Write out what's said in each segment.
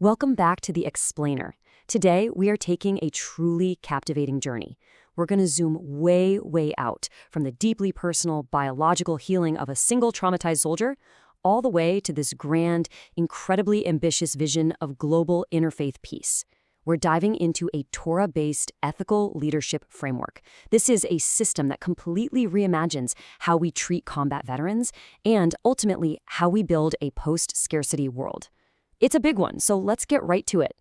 Welcome back to The Explainer. Today, we are taking a truly captivating journey. We're going to zoom way, way out from the deeply personal biological healing of a single traumatized soldier all the way to this grand, incredibly ambitious vision of global interfaith peace. We're diving into a Torah-based ethical leadership framework. This is a system that completely reimagines how we treat combat veterans and, ultimately, how we build a post-scarcity world. It's a big one, so let's get right to it.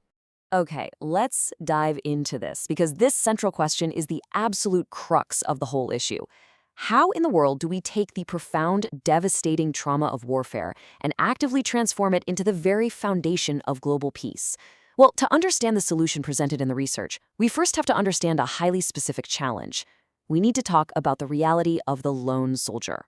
Okay, let's dive into this, because this central question is the absolute crux of the whole issue. How in the world do we take the profound, devastating trauma of warfare and actively transform it into the very foundation of global peace? Well, to understand the solution presented in the research, we first have to understand a highly specific challenge. We need to talk about the reality of the lone soldier.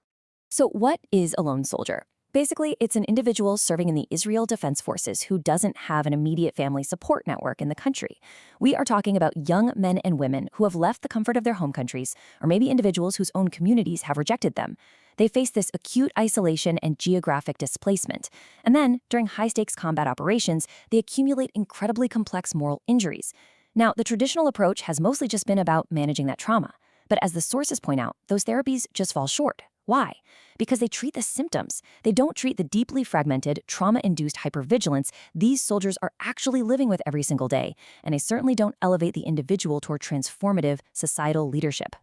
So what is a lone soldier? Basically, it's an individual serving in the Israel Defense Forces who doesn't have an immediate family support network in the country. We are talking about young men and women who have left the comfort of their home countries, or maybe individuals whose own communities have rejected them. They face this acute isolation and geographic displacement. And then, during high-stakes combat operations, they accumulate incredibly complex moral injuries. Now, the traditional approach has mostly just been about managing that trauma. But as the sources point out, those therapies just fall short. Why? Because they treat the symptoms. They don't treat the deeply fragmented, trauma-induced hypervigilance these soldiers are actually living with every single day, and they certainly don't elevate the individual toward transformative societal leadership.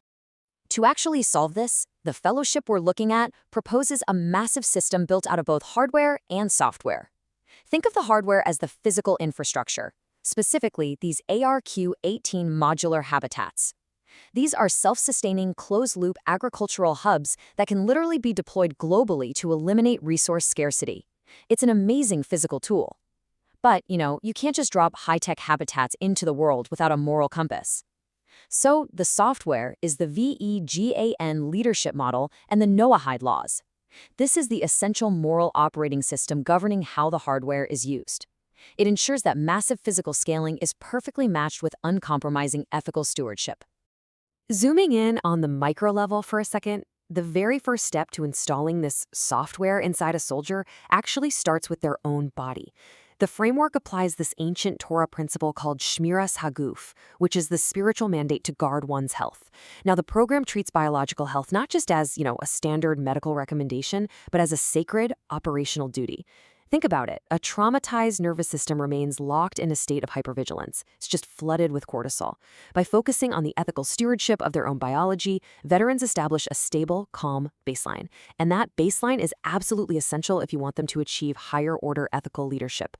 To actually solve this, the fellowship we're looking at proposes a massive system built out of both hardware and software. Think of the hardware as the physical infrastructure, specifically these ARQ-18 modular habitats. These are self-sustaining, closed-loop agricultural hubs that can literally be deployed globally to eliminate resource scarcity. It's an amazing physical tool. But, you can't just drop high-tech habitats into the world without a moral compass. So, the software is the VEGAN leadership model and the Noahide laws. This is the essential moral operating system governing how the hardware is used. It ensures that massive physical scaling is perfectly matched with uncompromising ethical stewardship. Zooming in on the micro level for a second, the very first step to installing this software inside a soldier actually starts with their own body. The framework applies this ancient Torah principle called Shmiras Haguf, which is the spiritual mandate to guard one's health. Now, the program treats biological health not just as, a standard medical recommendation, but as a sacred operational duty. Think about it. A traumatized nervous system remains locked in a state of hypervigilance. It's just flooded with cortisol. By focusing on the ethical stewardship of their own biology, veterans establish a stable, calm baseline. And that baseline is absolutely essential if you want them to achieve higher-order ethical leadership.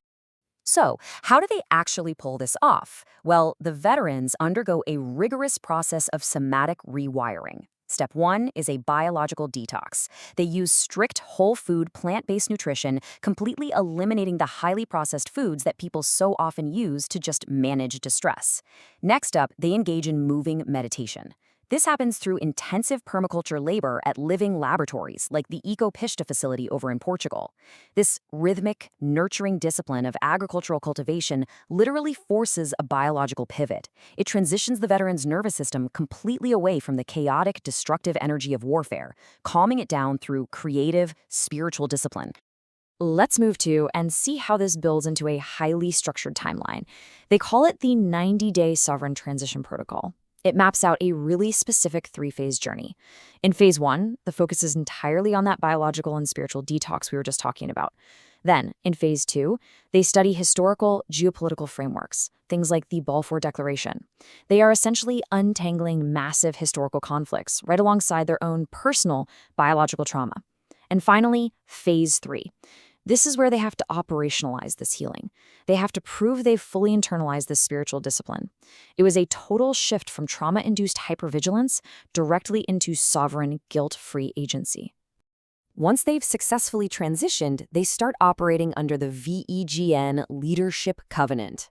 So, how do they actually pull this off? Well, the veterans undergo a rigorous process of somatic rewiring. Step 1 is a biological detox. They use strict whole food, plant-based nutrition, completely eliminating the highly processed foods that people so often use to just manage distress. Next up, they engage in moving meditation. This happens through intensive permaculture labor at living laboratories like the Eco Pishta facility over in Portugal. This rhythmic, nurturing discipline of agricultural cultivation literally forces a biological pivot. It transitions the veteran's nervous system completely away from the chaotic, destructive energy of warfare, calming it down through creative, spiritual discipline. Let's move to and see how this builds into a highly structured timeline. They call it the 90-day sovereign transition protocol. It maps out a really specific 3-phase journey. In phase 1, the focus is entirely on that biological and spiritual detox we were just talking about. Then, in phase 2, they study historical geopolitical frameworks, things like the Balfour Declaration. They are essentially untangling massive historical conflicts right alongside their own personal biological trauma. And finally, phase 3. This is where they have to operationalize this healing. They have to prove they've fully internalized this spiritual discipline. It was a total shift from trauma-induced hypervigilance directly into sovereign, guilt-free agency. Once they've successfully transitioned, they start operating under the VEGN Leadership Covenant.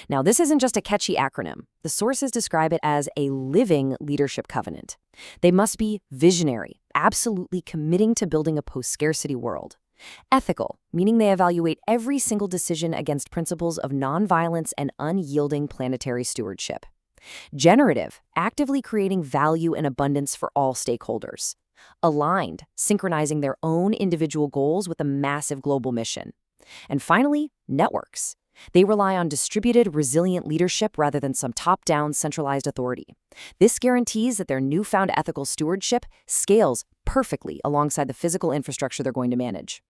Now, this isn't just a catchy acronym. The sources describe it as a living leadership covenant. They must be visionary, absolutely committing to building a post-scarcity world. Ethical, meaning they evaluate every single decision against principles of nonviolence and unyielding planetary stewardship. Generative, actively creating value and abundance for all stakeholders. Aligned, synchronizing their own individual goals with a massive global mission. And finally, networks. They rely on distributed, resilient leadership rather than some top-down, centralized authority. This guarantees that their newfound ethical stewardship scales perfectly alongside the physical infrastructure they're going to manage.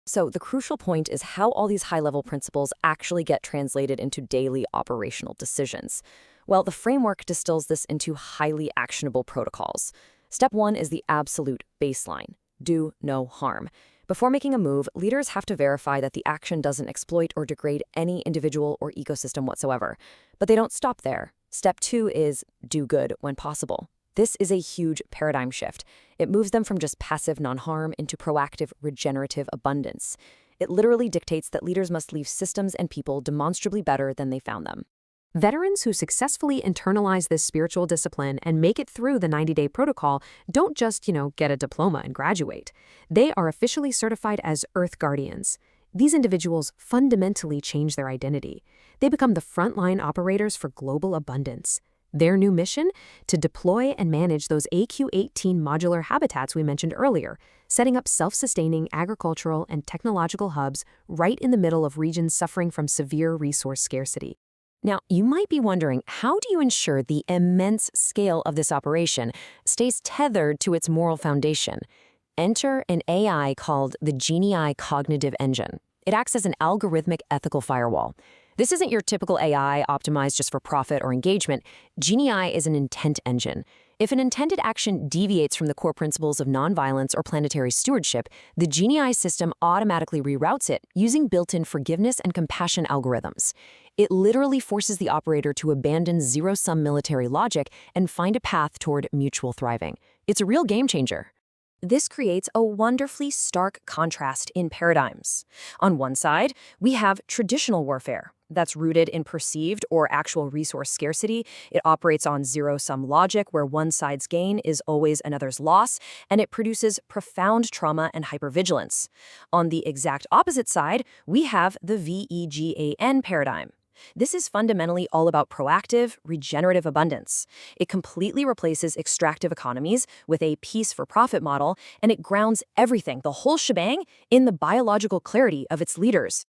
So the crucial point is how all these high-level principles actually get translated into daily operational decisions. Well, the framework distills this into highly actionable protocols. Step 1 is the absolute baseline: do no harm. Before making a move, leaders have to verify that the action doesn't exploit or degrade any individual or ecosystem whatsoever. But they don't stop there. Step 2 is do good when possible. This is a huge paradigm shift. It moves them from just passive non-harm into proactive, regenerative abundance. It literally dictates that leaders must leave systems and people demonstrably better than they found them. Veterans who successfully internalize this spiritual discipline and make it through the 90-day protocol don't just, get a diploma and graduate. They are officially certified as Earth Guardians. These individuals fundamentally change their identity. They become the frontline operators for global abundance. Their new mission? To deploy and manage those AQ-18 modular habitats we mentioned earlier, setting up self-sustaining agricultural and technological hubs right in the middle of regions suffering from severe resource scarcity. Now, you might be wondering, how do you ensure the immense scale of this operation stays tethered to its moral foundation? Enter an AI called the GENII cognitive engine. It acts as an algorithmic ethical firewall. This isn't your typical AI optimized just for profit or engagement. GENII is an intent engine. If an intended action deviates from the core principles of nonviolence or planetary stewardship, the GENII system automatically reroutes it using built-in forgiveness and compassion algorithms. It literally forces the operator to abandon zero-sum military logic and find a path toward mutual thriving. It's a real game changer. This creates a wonderfully stark contrast in paradigms. On one side, we have traditional warfare that's rooted in perceived or actual resource scarcity. It operates on zero-sum logic where one side's gain is always another's loss, and it produces profound trauma and hypervigilance. On the exact opposite side, we have the VEGAN paradigm. This is fundamentally all about proactive, regenerative abundance. It completely replaces extractive economies with a peace-for-profit model, and it grounds everything, the whole shebang, in the biological clarity of its leaders.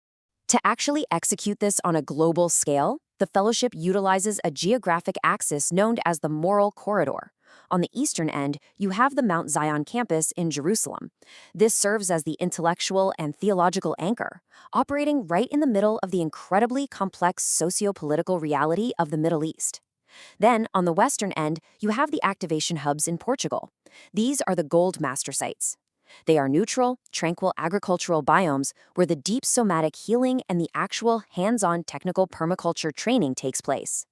To actually execute this on a global scale, the fellowship utilizes a geographic axis known as the moral corridor. On the eastern end, you have the Mount Zion campus in Jerusalem. This serves as the intellectual and theological anchor, operating right in the middle of the incredibly complex socio-political reality of the Middle East. Then, on the western end, you have the activation hubs in Portugal. These are the gold master sites. They are neutral, tranquil agricultural biomes where the deep somatic healing and the actual hands-on technical permaculture training takes place.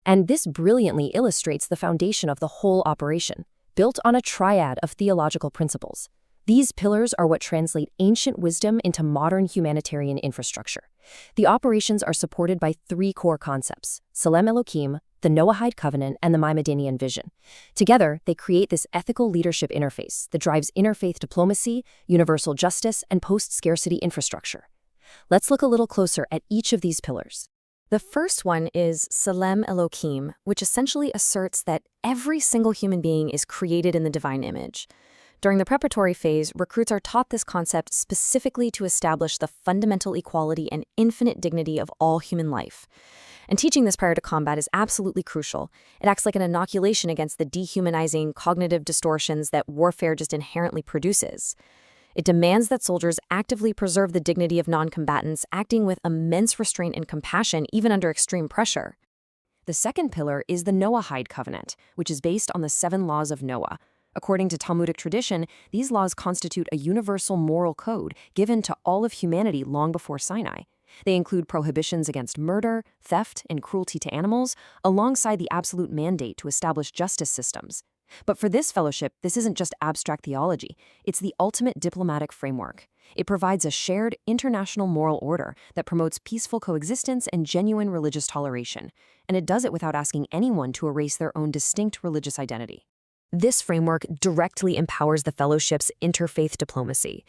And this brilliantly illustrates the foundation of the whole operation, built on a triad of theological principles. These pillars are what translate ancient wisdom into modern humanitarian infrastructure. The operations are supported by three core concepts: Salem Elohim, the Noahide Covenant, and the Maimonidean Vision. Together, they create this ethical leadership interface that drives interfaith diplomacy, universal justice, and post-scarcity infrastructure. Let's look a little closer at each of these pillars. The first one is Salem Elohim, which essentially asserts that every single human being is created in the divine image. During the preparatory phase, recruits are taught this concept specifically to establish the fundamental equality and infinite dignity of all human life. And teaching this prior to combat is absolutely crucial. It acts like an inoculation against the dehumanizing cognitive distortions that warfare just inherently produces. It demands that soldiers actively preserve the dignity of non-combatants, acting with immense restraint and compassion even under extreme pressure. The second pillar is the Noahide Covenant, which is based on the 7 laws of Noah. According to Talmudic tradition, these laws constitute a universal moral code given to all of humanity long before Sinai. They include prohibitions against murder, theft, and cruelty to animals, alongside the absolute mandate to establish justice systems. But for this fellowship, this isn't just abstract theology. It's the ultimate diplomatic framework. It provides a shared international moral order that promotes peaceful coexistence and genuine religious toleration. And it does it without asking anyone to erase their own distinct religious identity. This framework directly empowers the fellowship's interfaith diplomacy.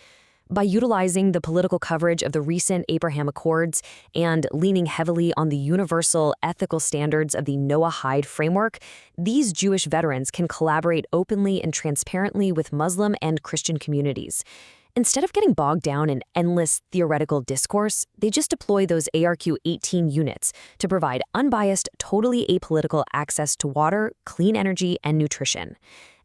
By utilizing the political coverage of the recent Abraham Accords and leaning heavily on the universal ethical standards of the Noahide framework, these Jewish veterans can collaborate openly and transparently with Muslim and Christian communities. Instead of getting bogged down in endless theoretical discourse, they just deploy those ARQ-18 units to provide unbiased, totally apolitical access to water, clean energy, and nutrition.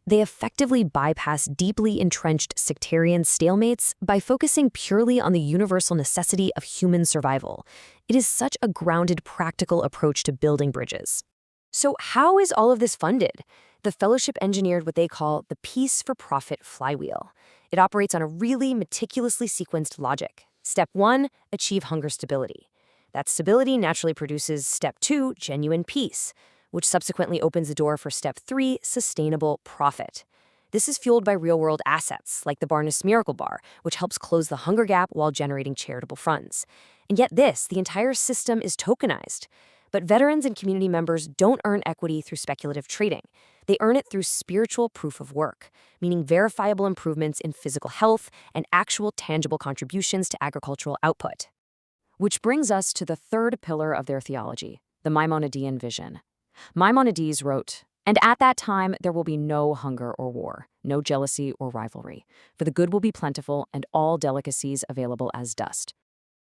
They effectively bypass deeply entrenched sectarian stalemates by focusing purely on the universal necessity of human survival. It is such a grounded, practical approach to building bridges. So how is all of this funded? The fellowship engineered what they call the Peace for Profit Flywheel. It operates on a really meticulously sequenced logic. Step 1, achieve hunger stability. That stability naturally produces Step 2, genuine peace, which subsequently opens the door for Step 3, sustainable profit. This is fueled by real-world assets, like the BarNess Miracle Bar, which helps close the hunger gap while generating charitable funds. And yet the entire system is tokenized. But veterans and community members don't earn equity through speculative trading. They earn it through spiritual proof of work, meaning verifiable improvements in physical health and actual tangible contributions to agricultural output. Which brings us to the third pillar of their theology, the Maimonidean vision. Maimonides wrote, "And at that time there will be no hunger or war, no jealousy or rivalry, for the good will be plentiful and all delicacies available as dust."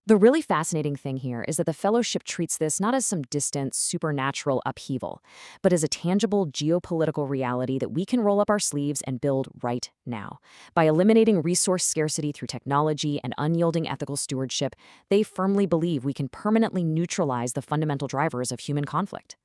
The really fascinating thing here is that the fellowship treats this not as some distant, supernatural upheaval, but as a tangible geopolitical reality that we can roll up our sleeves and build right now. By eliminating resource scarcity through technology and unyielding ethical stewardship, they firmly believe we can permanently neutralize the fundamental drivers of human conflict.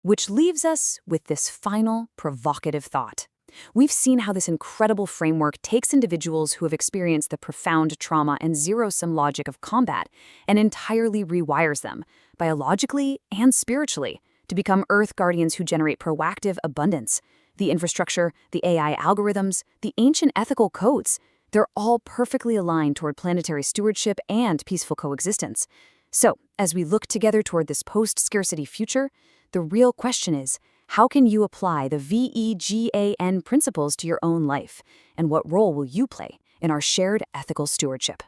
Which leaves us with this final, provocative thought. We've seen how this incredible framework takes individuals who have experienced the profound trauma and zero-sum logic of combat and entirely rewires them, biologically and spiritually, to become Earth guardians who generate proactive abundance. The infrastructure, the AI algorithms, the ancient ethical codes, they're all perfectly aligned toward planetary stewardship and peaceful coexistence. So, as we look together toward this post-scarcity future, the real question is, how can you apply the VEGAN principles to your own life? And what role will you play in our shared ethical stewardship?